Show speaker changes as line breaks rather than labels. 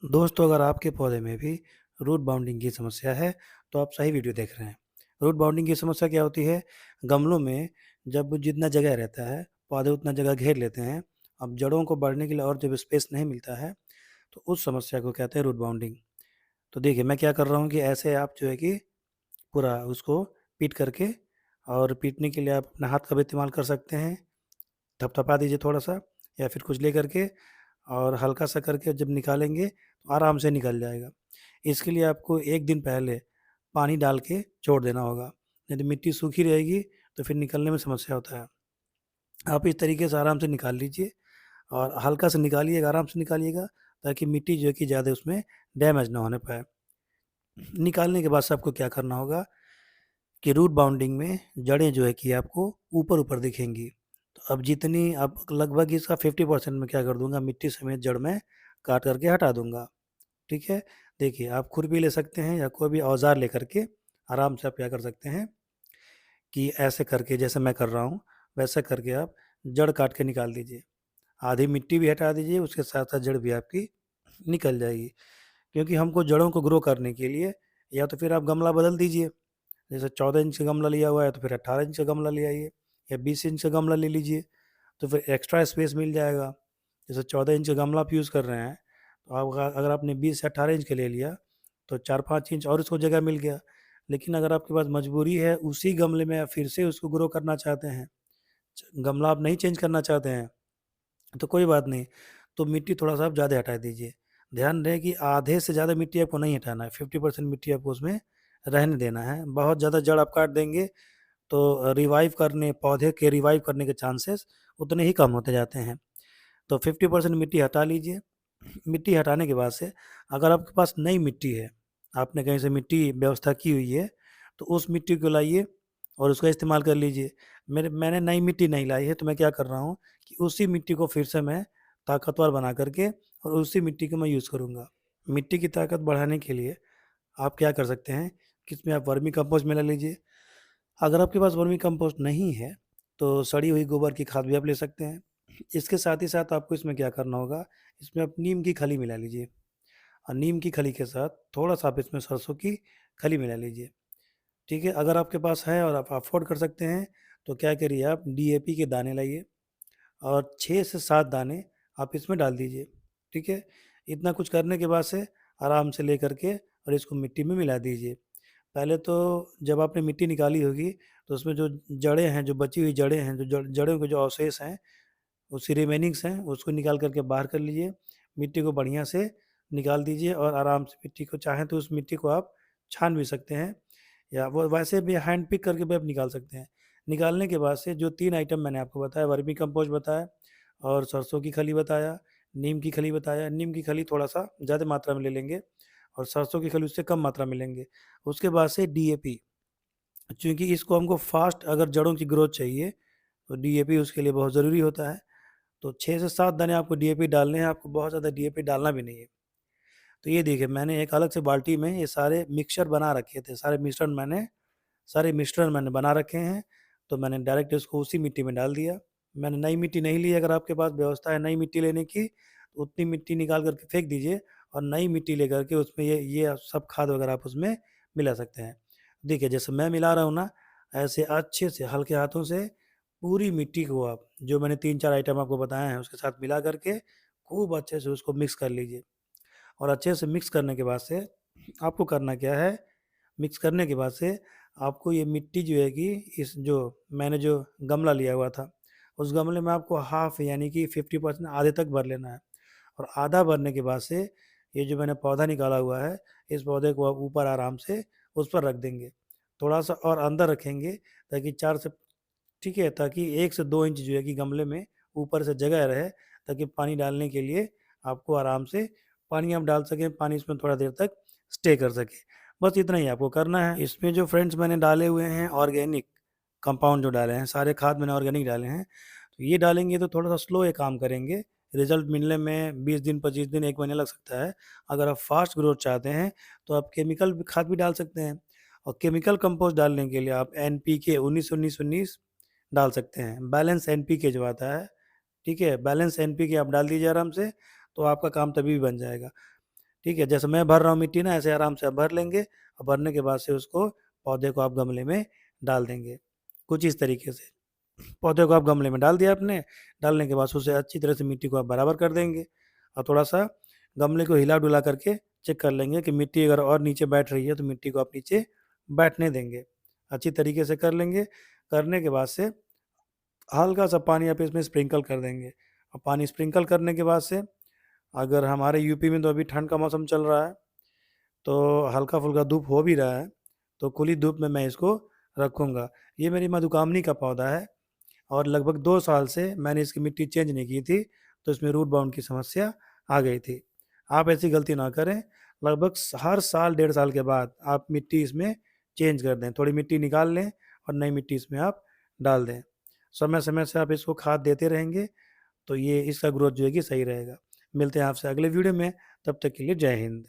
दोस्तों, अगर आपके पौधे में भी रूट बाउंडिंग की समस्या है, तो आप सही वीडियो देख रहे हैं। रूट बाउंडिंग की समस्या क्या होती है? गमलों में जब जितना जगह रहता है, पौधे उतना जगह घेर लेते हैं। अब जड़ों को बढ़ने के लिए और जब स्पेस नहीं मिलता है, तो उस समस्या को कहते हैं रूट बाउंडिंग। तो देखिए, मैं क्या कर रहा हूँ कि ऐसे आप जो है कि पूरा उसको पीट करके और पीटने के लिए आप अपने हाथ का भी इस्तेमाल कर सकते हैं। थपथपा दीजिए थोड़ा-सा या फिर कुचले करके और हल्का-सा करके जब निकालेंगे तो आराम से निकल जाएगा। इसके लिए आपको 1 दिन पहले पानी डाल के छोड़ देना होगा, नहीं तो मिट्टी सूखी रहेगी तो फिर निकलने में समस्या होता है। आप इस तरीके से आराम से निकाल लीजिए और हल्का से निकालिएगा, आराम से निकालिएगा ताकि मिट्टी जो है कि ज़्यादा उसमें डैमेज ना होने पाए। निकालने के बाद से आपको क्या करना होगा कि रूट बाउंडिंग में जड़ें जो है कि आपको ऊपर-ऊपर दिखेंगी। तो अब जितनी अब लगभग इसका 50% मैं क्या कर दूँगा मिट्टी समेत जड़ में काट करके हटा दूँगा, ठीक है? देखिए, आप खुरपी ले सकते हैं या कोई भी औज़ार लेकर के आराम से आप क्या कर सकते हैं कि ऐसे करके जैसे मैं कर रहा हूँ, वैसे करके आप जड़ काट के निकाल दीजिए। आधी मिट्टी भी हटा दीजिए, उसके साथ-साथ जड़ भी आपकी निकल जाएगी। क्योंकि हमको जड़ों को ग्रो करने के लिए या तो फिर आप गमला बदल दीजिए। जैसे 14 इंच का गमला लिया हुआ है तो फिर 18 इंच का गमला ले आइए या 20 इंच का गमला ले लीजिए, तो फिर एक्स्ट्रा स्पेस मिल जाएगा। जैसे 14 इंच का गमला आप यूज़ कर रहे हैं, तो आप अगर आपने 20 से 18 इंच का ले लिया, तो 4-5 इंच और उसको जगह मिल गया। लेकिन अगर आपके पास मजबूरी है उसी गमले में आप फिर से उसको ग्रो करना चाहते हैं, गमला आप नहीं चेंज करना चाहते हैं, तो कोई बात नहीं, तो मिट्टी थोड़ा-सा आप ज़्यादा हटा दीजिए। ध्यान रहे कि आधे से ज़्यादा मिट्टी आपको नहीं हटाना है, 50% मिट्टी आपको उसमें रहने देना है। बहुत ज़्यादा जड़ आप काट देंगे तो पौधे के रिवाइव करने के चांसेस उतने ही कम होते जाते हैं। तो 50% मिट्टी हटा लीजिए। मिट्टी हटाने के बाद से अगर आपके पास नई मिट्टी है, आपने कहीं से मिट्टी व्यवस्था की हुई है, तो उस मिट्टी को लाइए और उसका इस्तेमाल कर लीजिए। मैंने नई मिट्टी नहीं लाई है, तो मैं क्या कर रहा हूँ कि उसी मिट्टी को फिर से मैं ताकतवर बना कर के और उसी मिट्टी को मैं यूज़ करूँगा। मिट्टी की ताकत बढ़ाने के लिए आप क्या कर सकते हैं कि इसमें आप वर्मी कंपोस्ट मिला लीजिए। अगर आपके पास वर्मी कंपोस्ट नहीं है, तो सड़ी हुई गोबर की खाद भी आप ले सकते हैं। इसके साथ ही साथ आपको इसमें क्या करना होगा, इसमें आप नीम की खली मिला लीजिए और नीम की खली के साथ थोड़ा-सा आप इसमें सरसों की खली मिला लीजिए, ठीक है? अगर आपके पास है और आप अफ़ोर्ड कर सकते हैं, तो क्या करिए आप डीएपी के दाने लाइए और 6 से 7 दाने आप इसमें डाल दीजिए, ठीक है? इतना कुछ करने के बाद से आराम से लेकर के और इसको मिट्टी में मिला दीजिए। पहले तो जब आपने मिट्टी निकाली होगी, तो उसमें जो जड़ें हैं, जो बची हुई जड़ें हैं, जो जड़ों के जो अवशेष हैं, उसकी रिमेनिंग्स हैं, उसको निकाल कर के बाहर कर लीजिए। मिट्टी को बढ़िया से निकाल दीजिए और आराम से मिट्टी को चाहें तो उस मिट्टी को आप छान भी सकते हैं या वो वैसे भी हैंड पिक करके भी आप निकाल सकते हैं। निकालने के बाद से जो 3 आइटम मैंने आपको बताया, वर्मी कंपोस्ट बताया और सरसों की खली बताया, नीम की खली बताया। नीम की खली थोड़ा-सा ज़्यादा मात्रा में ले लेंगे और सरसों की खली उससे कम मात्रा में लेंगे। उसके बाद से डीएपी, चूँकि इसको हमको फ़ास्ट अगर जड़ों की ग्रोथ चाहिए, तो डीएपी उसके लिए बहुत ज़रूरी होता है। तो 6 से 7 दाने आपको डीएपी डालने हैं, आपको बहुत ज़्यादा डीएपी डालना भी नहीं है। तो ये देखिए, मैंने एक अलग से बाल्टी में ये सारे मिक्सचर बना रखे थे, सारे मिश्रण मैंने बना रखे हैं, तो मैंने डायरेक्ट इसको उसी मिट्टी में डाल दिया। मैंने नई मिट्टी नहीं ली, अगर आपके पास व्यवस्था है नई मिट्टी लेने की, तो उतनी मिट्टी निकाल कर के फेंक दीजिए और नई मिट्टी लेकर के उसमें ये सब खाद वगैरह आप उसमें मिला सकते हैं। देखिए, जैसे मैं मिला रहा हूँ ना, ऐसे अच्छे से हल्के हाथों से पूरी मिट्टी को आप जो मैंने 3-4 आइटम आपको बताए हैं, उसके साथ मिला करके खूब अच्छे से उसको मिक्स कर लीजिए और अच्छे से मिक्स करने के बाद से आपको करना क्या है, मिक्स करने के बाद से आपको ये मिट्टी जो है कि इस जो मैंने जो गमला लिया हुआ था, उस गमले में आपको हाफ़ यानी कि 50% आधे तक भर लेना है और आधा भरने के बाद से ये जो मैंने पौधा निकाला हुआ है, इस पौधे को आप ऊपर आराम से उस पर रख देंगे। थोड़ा-सा और अंदर रखेंगे ताकि 4 से ठीक है, ताकि 1 से 2 इंच जो है कि गमले में ऊपर से जगह रहे, ताकि पानी डालने के लिए आपको आराम से पानी आप डाल सकें, पानी इसमें थोड़ा देर तक स्टे कर सके। बस इतना ही आपको करना है। इसमें जो फ्रेंड्स मैंने डाले हुए हैं ऑर्गेनिक कंपाउंड जो डाले हैं, सारे खाद मैंने ऑर्गेनिक डाले हैं, तो ये डालेंगे तो थोड़ा-सा स्लो ये काम करेंगे। रिज़ल्ट मिलने में 20 दिन, 25 दिन, 1 महीना लग सकता है। अगर आप फ़ास्ट ग्रोथ चाहते हैं, तो आप केमिकल खाद भी डाल सकते हैं और केमिकल कंपोस्ट डालने के लिए आप एनपीके 19-19-19 डाल सकते हैं। बैलेंस एनपीके जो आता है, ठीक है? बैलेंस एनपीके आप डाल दीजिए आराम से, तो आपका काम तभी भी बन जाएगा। ठीक है? जैसे मैं भर रहा हूँ मिट्टी ना, ऐसे आराम से आप भर लेंगे और भरने के बाद से उसको पौधे को आप गमले में डाल देंगे। कुछ इस तरीके से। पौधे को आप गमले में डाल दिया आपने, डालने के बाद उसे अच्छी तरह से मिट्टी को आप बराबर कर देंगे और थोड़ा-सा गमले को हिला-डुला करके चेक कर लेंगे कि मिट्टी अगर और नीचे बैठ रही है, तो मिट्टी को आप नीचे बैठने देंगे। अच्छी तरीके से कर लेंगे, करने के बाद से हल्का-सा पानी आप इसमें स्प्रिंकल कर देंगे और पानी स्प्रिंकल करने के बाद से अगर हमारे यूपी में तो अभी ठंड का मौसम चल रहा है, तो हल्का-फुल्का धूप हो भी रहा है, तो खुली धूप में मैं इसको रखूँगा। ये मेरी मधुकामनी का पौधा है और लगभग 2 साल से मैंने इसकी मिट्टी चेंज नहीं की थी, तो इसमें रूट बाउंड की समस्या आ गई थी। आप ऐसी गलती ना करें, लगभग हर साल, डेढ़ साल के बाद आप मिट्टी इसमें चेंज कर दें। थोड़ी मिट्टी निकाल लें और नई मिट्टी इसमें आप डाल दें। समय-समय से आप इसको खाद देते रहेंगे, तो ये इसका ग्रोथ जो है कि सही रहेगा। मिलते हैं आपसे अगले वीडियो में, तब तक के लिए जय हिंद।